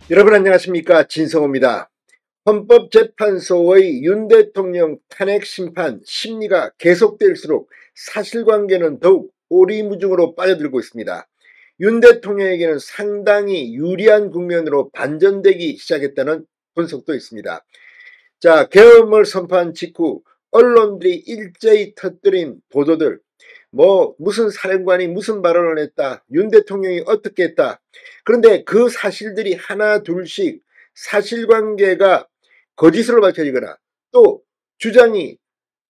여러분 안녕하십니까, 진성호입니다. 헌법재판소의 윤 대통령 탄핵 심판 심리가 계속될수록 사실관계는 더욱 오리무중으로 빠져들고 있습니다. 윤 대통령에게는 상당히 유리한 국면으로 반전되기 시작했다는 분석도 있습니다. 자, 계엄을 선포한 직후 언론들이 일제히 터뜨린 보도들, 무슨 사령관이 무슨 발언을 했다, 윤 대통령이 어떻게 했다. 그런데 그 사실들이 하나 둘씩 사실관계가 거짓으로 밝혀지거나 또 주장이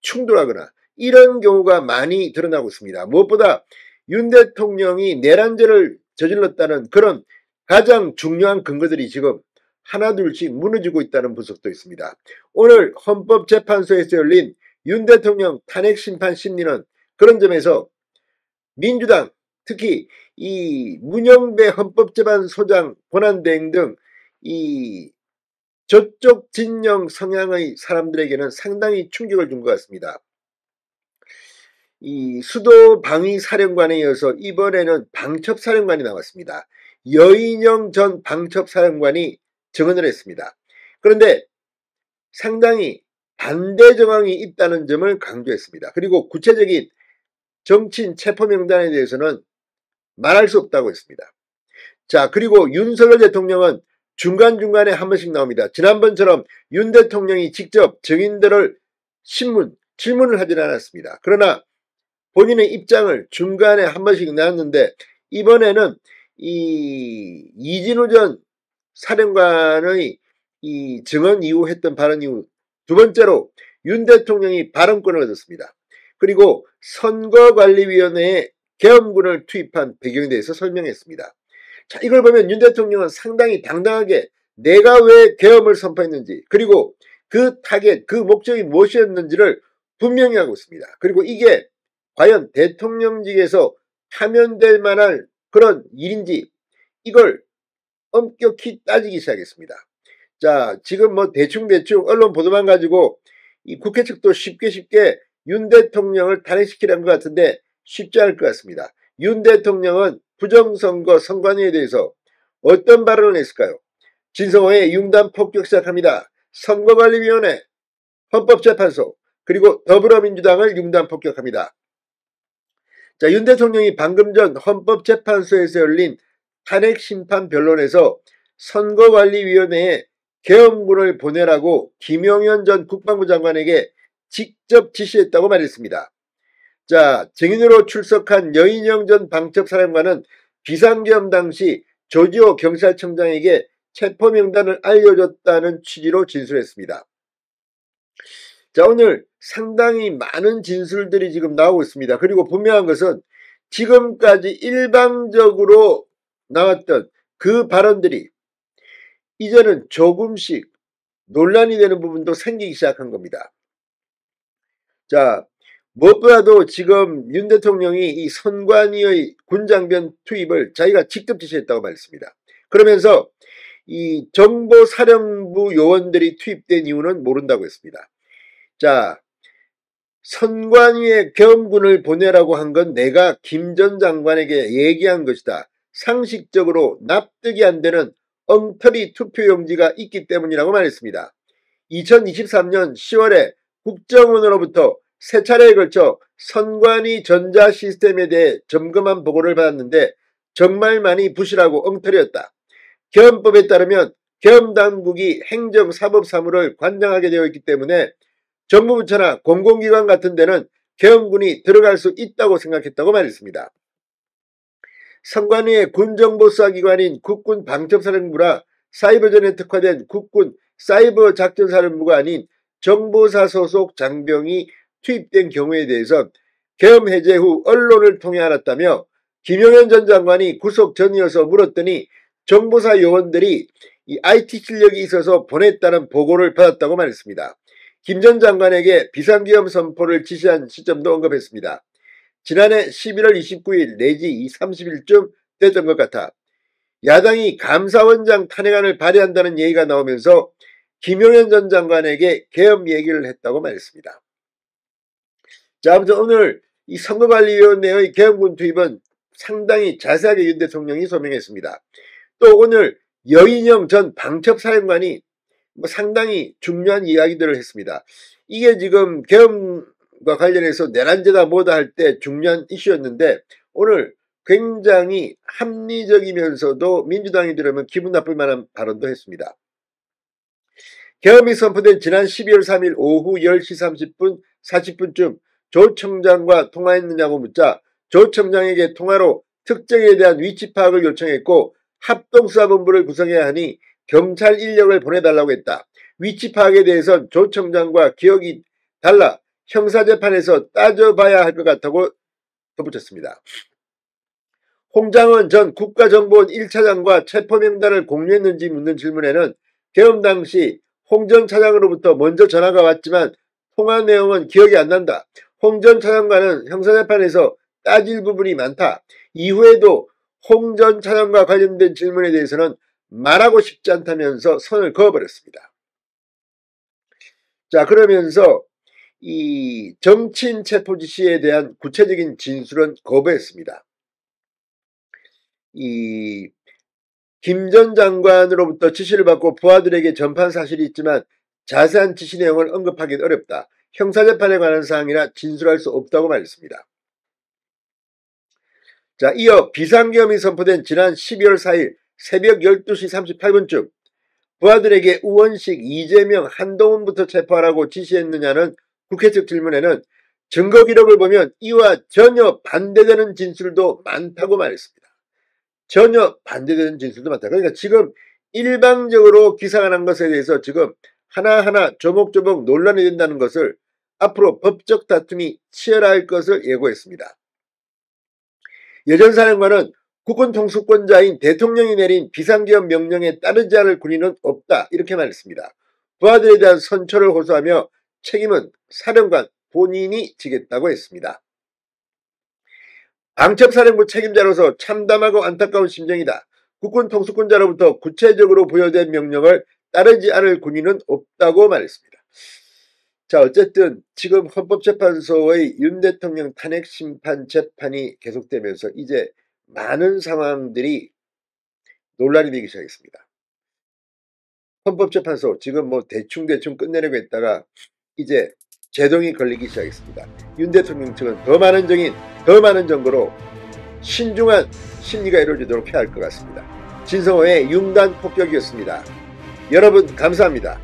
충돌하거나 이런 경우가 많이 드러나고 있습니다. 무엇보다 윤 대통령이 내란죄를 저질렀다는 그런 가장 중요한 근거들이 지금 하나둘씩 무너지고 있다는 분석도 있습니다. 오늘 헌법재판소에서 열린 윤 대통령 탄핵 심판 심리는 그런 점에서 민주당, 특히 이 문영배 헌법재판소장 권한대행 등 이 저쪽 진영 성향의 사람들에게는 상당히 충격을 준 것 같습니다. 이 수도 방위사령관에 이어서 이번에는 방첩사령관이 나왔습니다. 여인영 전 방첩사령관이 증언을 했습니다. 그런데 상당히 반대 정황이 있다는 점을 강조했습니다. 그리고 구체적인 정치인 체포 명단에 대해서는 말할 수 없다고 했습니다. 자, 그리고 윤석열 대통령은 중간중간에 한 번씩 나옵니다. 지난번처럼 윤 대통령이 직접 증인들을 질문을 하지는 않았습니다. 그러나 본인의 입장을 중간에 한 번씩 내놨는데 이번에는 이 이진우 전 사령관의 이 증언 이후 했던 발언 이후 두 번째로 윤 대통령이 발언권을 얻었습니다. 그리고 선거관리위원회에 계엄군을 투입한 배경에 대해서 설명했습니다. 자, 이걸 보면 윤 대통령은 상당히 당당하게 내가 왜 계엄을 선포했는지, 그리고 그 타겟, 그 목적이 무엇이었는지를 분명히 하고 있습니다. 그리고 이게 과연 대통령직에서 하면 될 만한 그런 일인지 이걸 엄격히 따지기 시작했습니다. 자, 지금 대충 언론 보도만 가지고 이 국회 측도 쉽게 윤 대통령을 탄핵시키려는 것 같은데 쉽지 않을 것 같습니다. 윤 대통령은 부정선거 선관위에 대해서 어떤 발언을 했을까요? 진성호의 융단 폭격 시작합니다. 선거관리위원회, 헌법재판소, 그리고 더불어민주당을 융단 폭격합니다. 자, 윤 대통령이 방금 전 헌법재판소에서 열린 탄핵심판 변론에서 선거관리위원회에 계엄군을 보내라고 김용현 전 국방부 장관에게 직접 지시했다고 말했습니다. 자, 증인으로 출석한 여인영 전 방첩사령관은 비상계엄 당시 조지호 경찰청장에게 체포명단을 알려줬다는 취지로 진술했습니다. 자, 오늘 상당히 많은 진술들이 지금 나오고 있습니다. 그리고 분명한 것은 지금까지 일방적으로 나왔던 그 발언들이 이제는 조금씩 논란이 되는 부분도 생기기 시작한 겁니다. 자, 무엇보다도 지금 윤 대통령이 이 선관위의 군장병 투입을 자기가 직접 지시했다고 말했습니다. 그러면서 이 정보사령부 요원들이 투입된 이유는 모른다고 했습니다. 자, 선관위에 계엄군을 보내라고 한 건 내가 김 전 장관에게 얘기한 것이다. 상식적으로 납득이 안 되는 엉터리 투표용지가 있기 때문이라고 말했습니다. 2023년 10월에 국정원으로부터 세 차례에 걸쳐 선관위 전자시스템에 대해 점검한 보고를 받았는데 정말 많이 부실하고 엉터리였다. 계엄법에 따르면 계엄당국이 행정사법사무를 관장하게 되어 있기 때문에 정부 부처나 공공기관 같은 데는 계엄군이 들어갈 수 있다고 생각했다고 말했습니다. 선관위의 군정보수사기관인 국군 방첩사령부라 사이버전에 특화된 국군 사이버작전사령부가 아닌 정보사 소속 장병이 투입된 경우에 대해선 계엄 해제 후 언론을 통해 알았다며 김용현 전 장관이 구속 전이어서 물었더니 정보사 요원들이 이 IT 실력이 있어서 보냈다는 보고를 받았다고 말했습니다. 김 전 장관에게 비상계엄 선포를 지시한 시점도 언급했습니다. 지난해 11월 29일 내지 30일쯤 됐던 것 같아 야당이 감사원장 탄핵안을 발의한다는 얘기가 나오면서 김용현 전 장관에게 계엄 얘기를 했다고 말했습니다. 자, 아무튼 오늘 이 선거관리위원회의 계엄군 투입은 상당히 자세하게 윤 대통령이 소명했습니다. 또 오늘 여인영 전 방첩사령관이 상당히 중요한 이야기들을 했습니다. 이게 지금 계엄과 관련해서 내란죄다 뭐다 할 때 중요한 이슈였는데 오늘 굉장히 합리적이면서도 민주당이 들으면 기분 나쁠 만한 발언도 했습니다. 계엄이 선포된 지난 12월 3일 오후 10시 30분 40분쯤 조 청장과 통화했느냐고 묻자 조 청장에게 통화로 특정에 대한 위치 파악을 요청했고 합동수사본부를 구성해야 하니 경찰 인력을 보내달라고 했다. 위치 파악에 대해선 조 청장과 기억이 달라 형사재판에서 따져봐야 할 것 같다고 덧붙였습니다. 홍장원 전 국가정보원 1차장과 체포명단을 공유했는지 묻는 질문에는 계엄 당시 홍 전 차장으로부터 먼저 전화가 왔지만 통화 내용은 기억이 안 난다. 홍 전 차장과는 형사재판에서 따질 부분이 많다. 이후에도 홍 전 차장과 관련된 질문에 대해서는 말하고 싶지 않다면서 선을 그어버렸습니다. 자, 그러면서 이 정치인 체포 지시에 대한 구체적인 진술은 거부했습니다. 이 김 전 장관으로부터 지시를 받고 부하들에게 전파한 사실이 있지만 자세한 지시 내용을 언급하기는 어렵다. 형사재판에 관한 사항이나 진술할 수 없다고 말했습니다. 자, 이어 비상계엄이 선포된 지난 12월 4일 새벽 12시 38분쯤 부하들에게 우원식, 이재명, 한동훈부터 체포하라고 지시했느냐는 국회 측 질문에는 증거 기록을 보면 이와 전혀 반대되는 진술도 많다고 말했습니다. 전혀 반대되는 진술도 많다. 그러니까 지금 일방적으로 기사가 난 것에 대해서 지금 하나하나 조목조목 논란이 된다는 것을 앞으로 법적 다툼이 치열할 것을 예고했습니다. 여 전 사령관은 국군 통수권자인 대통령이 내린 비상계엄 명령에 따르지 않을 군인은 없다 이렇게 말했습니다. 부하들에 대한 선처를 호소하며 책임은 사령관 본인이 지겠다고 했습니다. 방첩사령부 책임자로서 참담하고 안타까운 심정이다. 국군 통수권자로부터 구체적으로 부여된 명령을 따르지 않을 군인은 없다고 말했습니다. 자, 어쨌든 지금 헌법재판소의 윤 대통령 탄핵심판 재판이 계속되면서 이제 많은 상황들이 논란이 되기 시작했습니다. 헌법재판소 지금 뭐 대충 끝내려고 했다가 이제 제동이 걸리기 시작했습니다. 윤 대통령 측은 더 많은 정인, 더 많은 정보로 신중한 심리가 이루어지도록 해야 할 것 같습니다. 진성호의 융단 폭격이었습니다. 여러분 감사합니다.